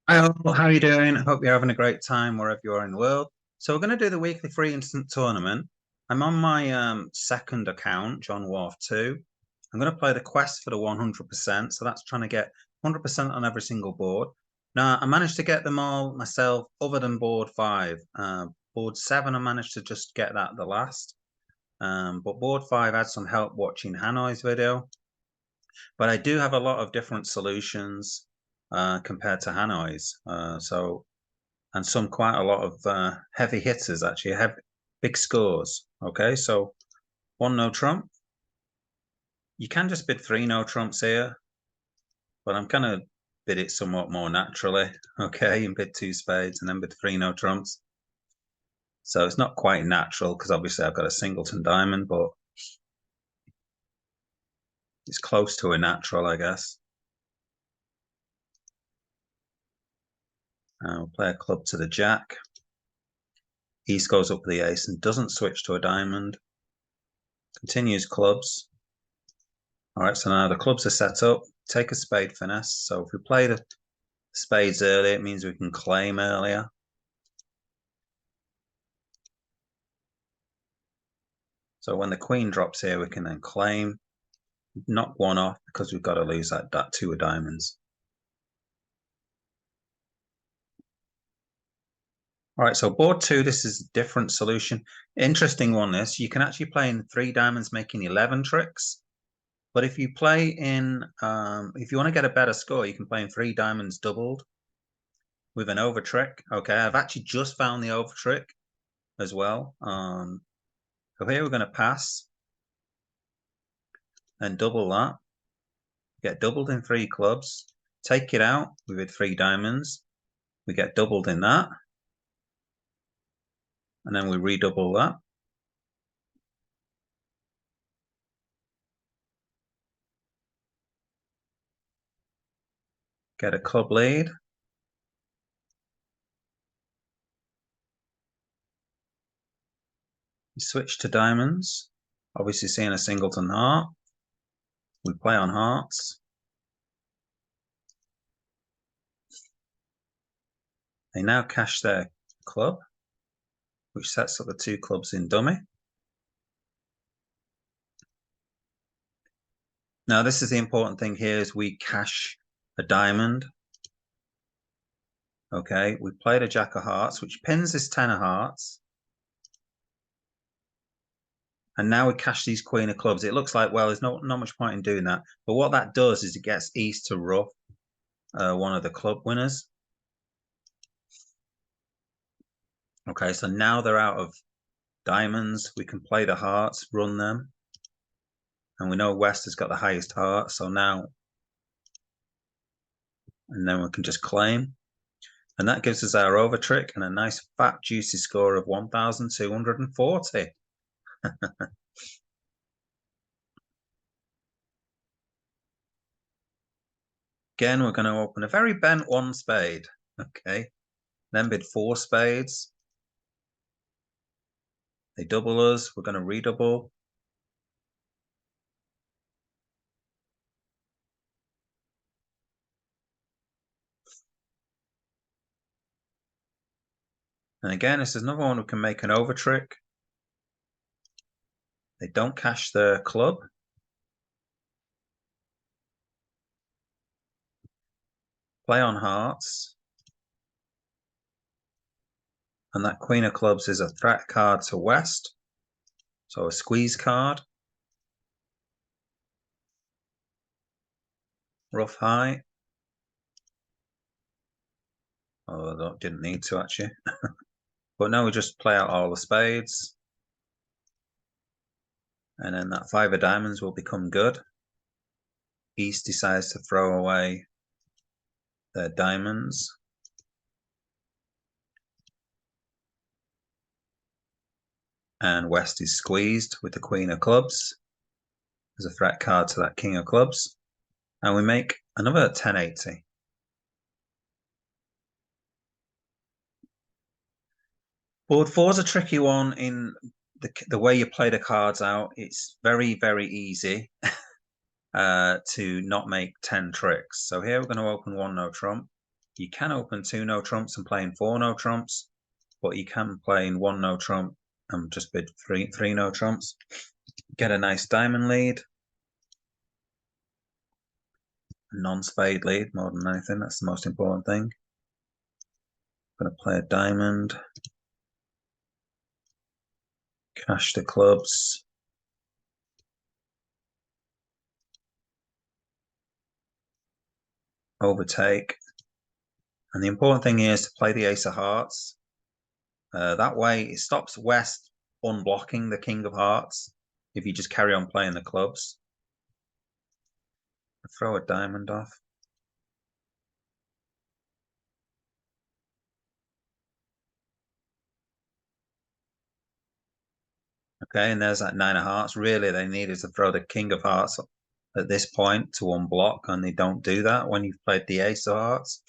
Hi, all. How are you doing? I hope you're having a great time wherever you are in the world. So we're going to do the weekly free instant tournament. I'm on my second account, John Wharf 2. I'm going to play the quest for the 100%. So that's trying to get 100% on every single board. Now, I managed to get them all myself other than board 5. Board 7, I managed to just get that the last. But board 5 had some help watching Hanoi's video. But I do have a lot of different solutions compared to Hanoi's. And some quite a lot of heavy hitters actually have big scores. Okay, so one no trump. You can just bid three no trumps here, but I'm gonna bid it somewhat more naturally. Okay, and bid two spades and then bid three no trumps. So it's not quite natural because obviously I've got a singleton diamond, but it's close to a natural, I guess. We'll play a club to the jack. East goes up the ace and doesn't switch to a diamond. Continues clubs. All right, so now the clubs are set up. Take a spade finesse. So if we play the spades early, it means we can claim earlier. So when the queen drops here, we can then claim, knock one off because we've got to lose that two of diamonds. All right, so board 2, this is a different solution. Interesting one, this. You can actually play in 3 diamonds, making 11 tricks. But if you play in, if you want to get a better score, you can play in 3 diamonds doubled with an over trick. Okay, I've actually just found the over trick as well. So here we're going to pass and double that. Get doubled in 3 clubs. Take it out. We bid 3 diamonds. We get doubled in that. And then we redouble that. Get a club lead. We switch to diamonds. Obviously seeing a singleton heart. We play on hearts. They now cash their club, which sets up the 2 clubs in dummy. Now, this is the important thing here is we cash a diamond. Okay, we played a jack of hearts, which pins this 10 of hearts. And now we cash these queen of clubs. It looks like, well, there's not much point in doing that. But what that does is it gets east to ruff one of the club winners. Okay, so now they're out of diamonds. We can play the hearts, run them. And we know West has got the highest heart. So now, and then we can just claim. And that gives us our over trick and a nice fat juicy score of 1,240. Again, we're going to open a very bent 1 spade. Okay. Then bid 4 spades. They double us. We're going to redouble. And again, this is another one we can make an over trick. They don't cash their club. Play on hearts. And that queen of clubs is a threat card to West. So a squeeze card. Ruff high. Oh, I didn't need to actually. But now we just play out all the spades. And then that 5 of diamonds will become good. East decides to throw away their diamonds. And West is squeezed with the queen of clubs. There's a threat card to that king of clubs. And we make another 1080. Board 4 is a tricky one in the way you play the cards out. It's very, very easy to not make 10 tricks. So here we're going to open 1 no trump. You can open 2 no trumps and play in 4 no trumps, but you can play in 1 no trump and just bid three no trumps. Get a nice diamond lead. Non-spade lead more than anything. That's the most important thing. I'm going to play a diamond. Cash the clubs. Overtake. And the important thing here is to play the ace of hearts. That way it stops West unblocking the king of hearts if you just carry on playing the clubs. Throw a diamond off. Okay, and there's that 9 of hearts. Really, they needed to throw the king of hearts at this point to unblock, and they don't do that when you've played the ace of hearts.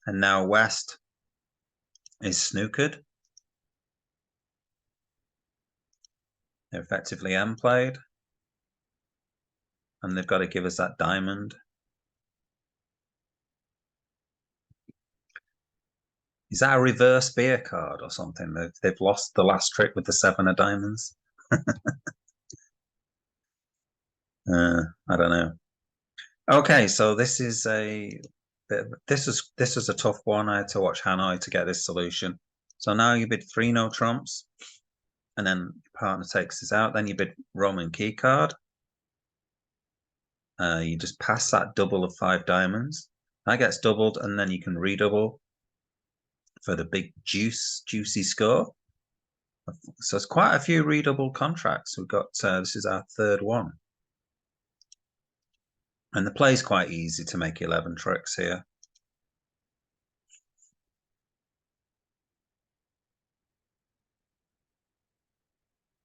And now West is snookered. They're effectively M played. And they've got to give us that diamond. Is that a reverse beer card or something? They've lost the last trick with the 7 of diamonds. I don't know. Okay, so this is a tough one. I had to watch Hanoi to get this solution. So now you bid 3 no trumps, and then your partner takes this out. Then you bid Roman key card. You just pass that double of 5 diamonds. That gets doubled, and then you can redouble for the big juicy score. So it's quite a few redouble contracts. We've got this is our 3rd one. And the play's quite easy to make 11 tricks here.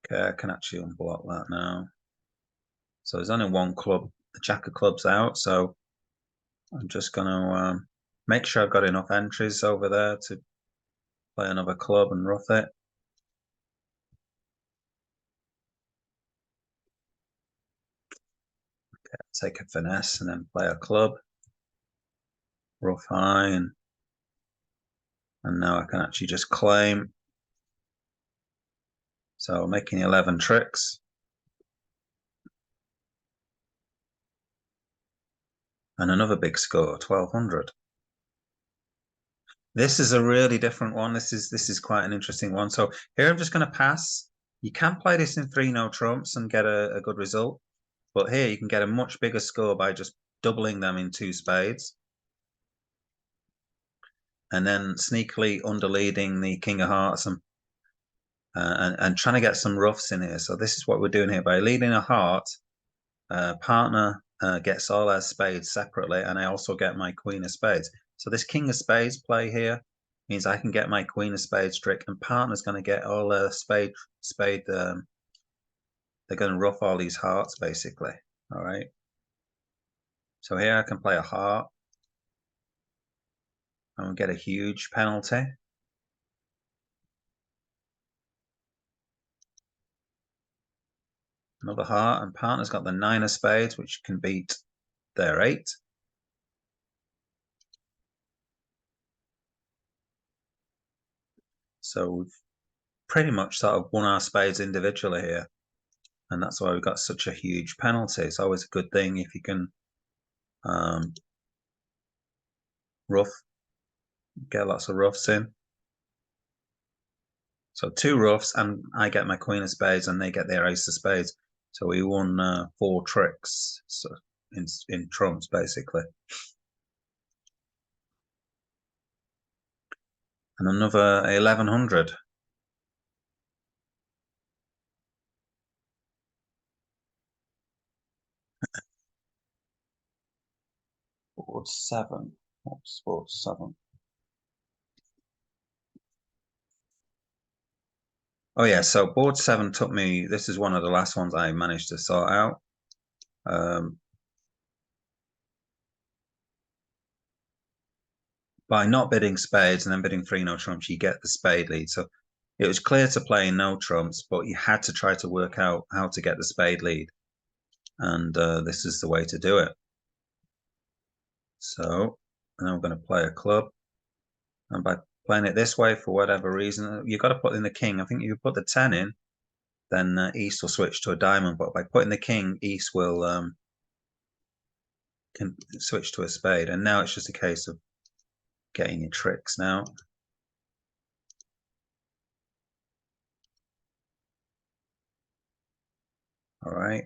Okay, I can actually unblock that now. So there's only one club, the jack of clubs out. So I'm just going to make sure I've got enough entries over there to play another club and rough it. Okay, take a finesse and then play a club. Rough high, and now I can actually just claim. So making 11 tricks. And another big score, 1200. This is a really different one. This is quite an interesting one. So here I'm just going to pass. You can play this in 3 no trumps and get a good result. But here you can get a much bigger score by just doubling them in 2 spades. And then sneakily underleading the king of hearts and trying to get some roughs in here. So this is what we're doing here. By leading a heart, partner gets all their spades separately, and I also get my queen of spades. So this king of spades play here means I can get my queen of spades trick, and partner's going to get all their spade. They're going to rough all these hearts basically. All right. So here I can play a heart and get a huge penalty. Another heart, and partner's got the 9 of spades, which can beat their 8. So we've pretty much sort of won our spades individually here. And that's why we've got such a huge penalty. It's always a good thing if you can rough, get lots of roughs in. So 2 roughs, and I get my queen of spades, and they get their ace of spades. So we won 4 tricks in trumps, basically. And another 1100. Board 7. What's board 7? Oh yeah, so board 7 took me, this is one of the last ones I managed to sort out. By not bidding spades and then bidding 3 no trumps, you get the spade lead. So it was clear to play no trumps, but you had to try to work out how to get the spade lead. And this is the way to do it. So And then we're going to play a club. And by playing it this way, for whatever reason, you've got to put in the king. I think you put the 10 in, then East will switch to a diamond. But by putting the king, East will can switch to a spade. And now it's just a case of getting your tricks now. All right.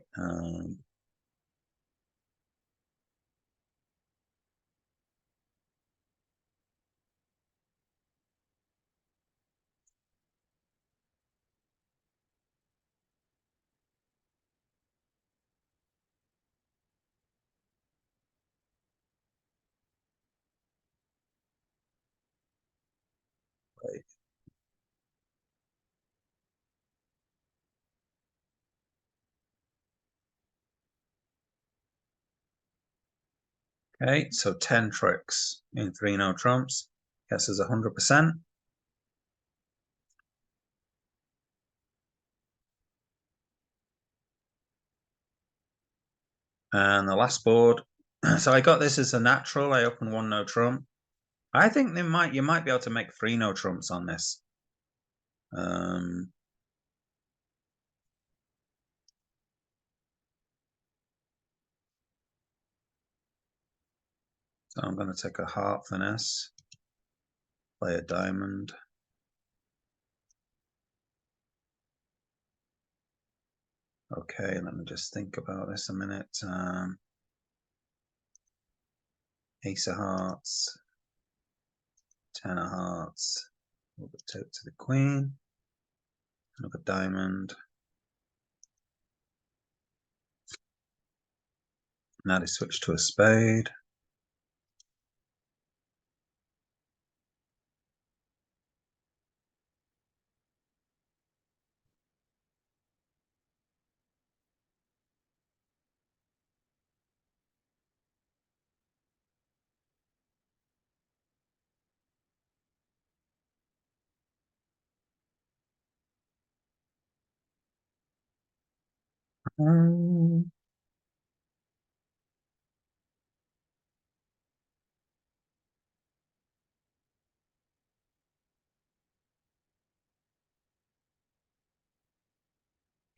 Okay, so 10 tricks in 3 no trumps. Guess is 100%. And the last board. So I got this as a natural. I opened 1 no trump. I think you might be able to make 3 no trumps on this. So I'm going to take a heart finesse, play a diamond. Okay, let me just think about this a minute. Ace of hearts, 10 of hearts. We'll go to the queen. Another diamond. Now they switch to a spade.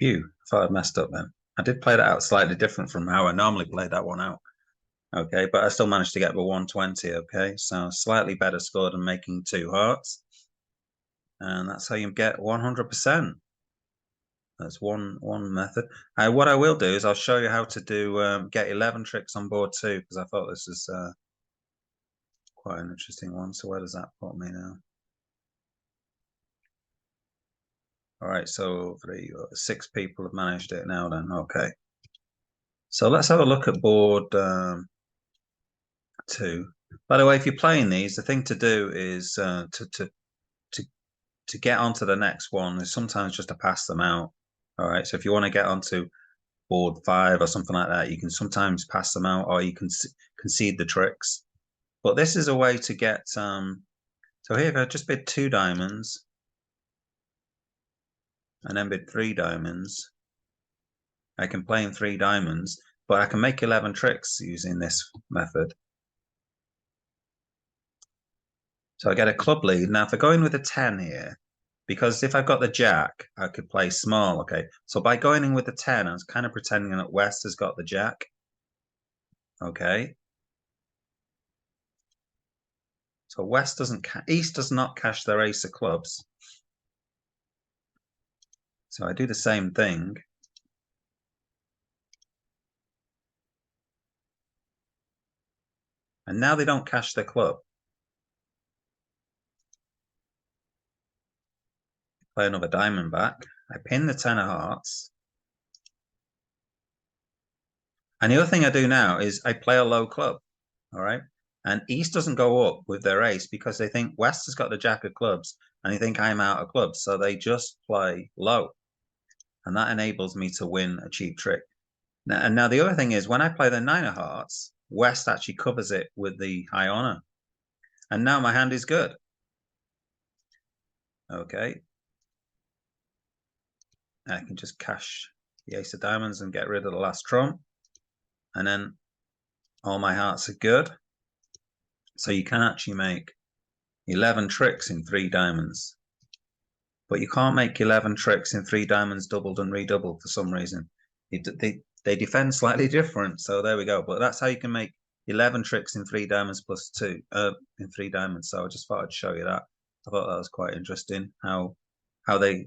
Phew, I thought I'd messed up then. I did play that out slightly different from how I normally play that one out. Okay, but I still managed to get the 120. Okay, so slightly better score than making 2 hearts. And that's how you get 100%. That's one method. What I will do is I'll show you how to do get 11 tricks on board 2, because I thought this is quite an interesting one. So where does that put me now? All right, so 6 people have managed it now then. Okay. So let's have a look at board 2. By the way, if you're playing these, the thing to do is to get onto the next one is sometimes just to pass them out. All right, so if you want to get onto board 5 or something like that, you can sometimes pass them out, or you can concede the tricks. But this is a way to get so here if I just bid 2 diamonds and then bid 3 diamonds, I can play in 3 diamonds, but I can make 11 tricks using this method. So I get a club lead. Now if I go in with a 10 here, because if I've got the jack, I could play small. Okay, so by going in with the 10, I was kind of pretending that West has got the jack. Okay, so West doesn't, East does not cash their ace of clubs. So I do the same thing. And now they don't cash their club. Play another diamond back. I pin the 10 of hearts. And the other thing I do now is I play a low club. All right. And East doesn't go up with their ace because they think West has got the jack of clubs and they think I'm out of clubs. So they just play low. And that enables me to win a cheap trick. Now the other thing is when I play the 9 of hearts, West actually covers it with the high honor. And now my hand is good. Okay. I can just cash the ace of diamonds and get rid of the last trump. And then all my hearts are good. So you can actually make 11 tricks in 3 diamonds. But you can't make 11 tricks in 3 diamonds doubled and redoubled for some reason. They defend slightly different. So there we go. But that's how you can make 11 tricks in 3 diamonds plus 2 in 3 diamonds. So I just thought I'd show you that. I thought that was quite interesting how they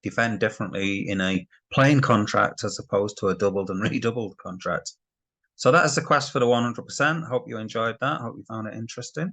defend differently in a plain contract as opposed to a doubled and redoubled contract. So that is the quest for the 100%. Hope you enjoyed that. Hope you found it interesting.